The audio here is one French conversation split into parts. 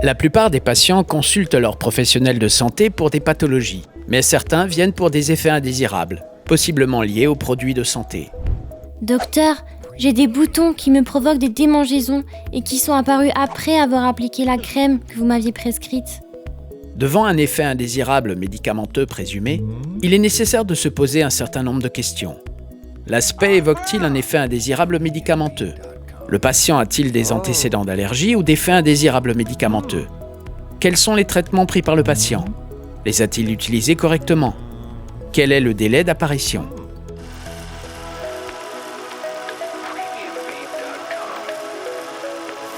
La plupart des patients consultent leur professionnel de santé pour des pathologies, mais certains viennent pour des effets indésirables, possiblement liés aux produits de santé. Docteur, j'ai des boutons qui me provoquent des démangeaisons et qui sont apparus après avoir appliqué la crème que vous m'aviez prescrite. Devant un effet indésirable médicamenteux présumé, il est nécessaire de se poser un certain nombre de questions. L'aspect évoque-t-il un effet indésirable médicamenteux ? Le patient a-t-il des antécédents d'allergie ou d'effets indésirables médicamenteux ? Quels sont les traitements pris par le patient ? Les a-t-il utilisés correctement ? Quel est le délai d'apparition ?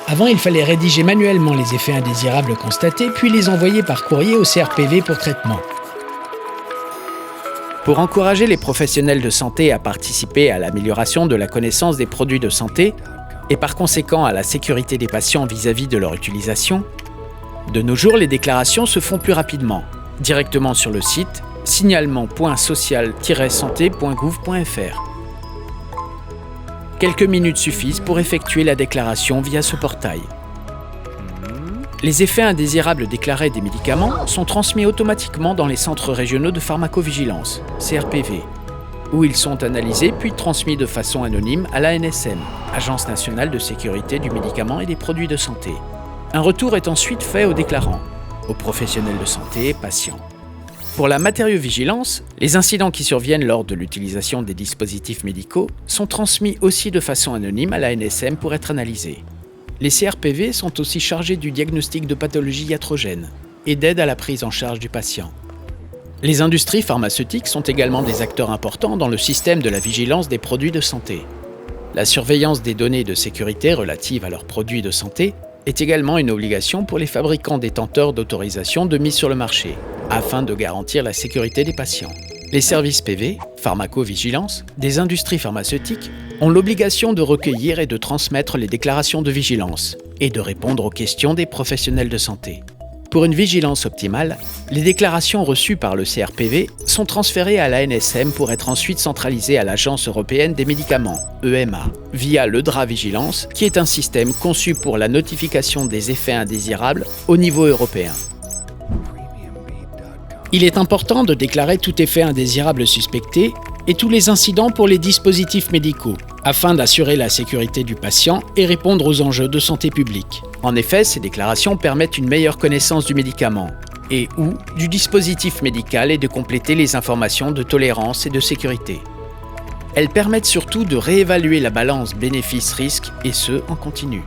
Avant, il fallait rédiger manuellement les effets indésirables constatés, puis les envoyer par courrier au CRPV pour traitement. Pour encourager les professionnels de santé à participer à l'amélioration de la connaissance des produits de santé, et par conséquent à la sécurité des patients vis-à-vis de leur utilisation, de nos jours, les déclarations se font plus rapidement, directement sur le site signalement.social-santé.gouv.fr. Quelques minutes suffisent pour effectuer la déclaration via ce portail. Les effets indésirables déclarés des médicaments sont transmis automatiquement dans les centres régionaux de pharmacovigilance, CRPV, où ils sont analysés puis transmis de façon anonyme à l'ANSM, Agence nationale de sécurité du médicament et des produits de santé. Un retour est ensuite fait aux déclarants, aux professionnels de santé et patients. Pour la matériovigilance, les incidents qui surviennent lors de l'utilisation des dispositifs médicaux sont transmis aussi de façon anonyme à l'ANSM pour être analysés. Les CRPV sont aussi chargés du diagnostic de pathologies iatrogènes et d'aide à la prise en charge du patient. Les industries pharmaceutiques sont également des acteurs importants dans le système de la vigilance des produits de santé. La surveillance des données de sécurité relatives à leurs produits de santé est également une obligation pour les fabricants détenteurs d'autorisation de mise sur le marché, afin de garantir la sécurité des patients. Les services PV, pharmacovigilance, des industries pharmaceutiques ont l'obligation de recueillir et de transmettre les déclarations de vigilance et de répondre aux questions des professionnels de santé. Pour une vigilance optimale, les déclarations reçues par le CRPV sont transférées à l'ANSM pour être ensuite centralisées à l'Agence européenne des médicaments, EMA, via l'EDRA Vigilance, qui est un système conçu pour la notification des effets indésirables au niveau européen. Il est important de déclarer tout effet indésirable suspecté et tous les incidents pour les dispositifs médicaux, afin d'assurer la sécurité du patient et répondre aux enjeux de santé publique. En effet, ces déclarations permettent une meilleure connaissance du médicament et ou du dispositif médical et de compléter les informations de tolérance et de sécurité. Elles permettent surtout de réévaluer la balance bénéfice-risque et ce, en continu.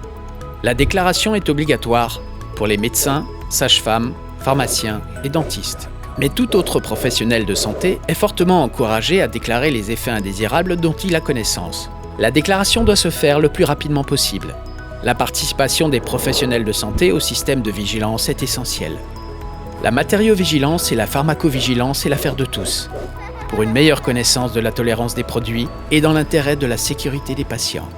La déclaration est obligatoire pour les médecins, sages-femmes, pharmaciens et dentistes. Mais tout autre professionnel de santé est fortement encouragé à déclarer les effets indésirables dont il a connaissance. La déclaration doit se faire le plus rapidement possible. La participation des professionnels de santé au système de vigilance est essentielle. La matériovigilance et la pharmacovigilance est l'affaire de tous, pour une meilleure connaissance de la tolérance des produits et dans l'intérêt de la sécurité des patients.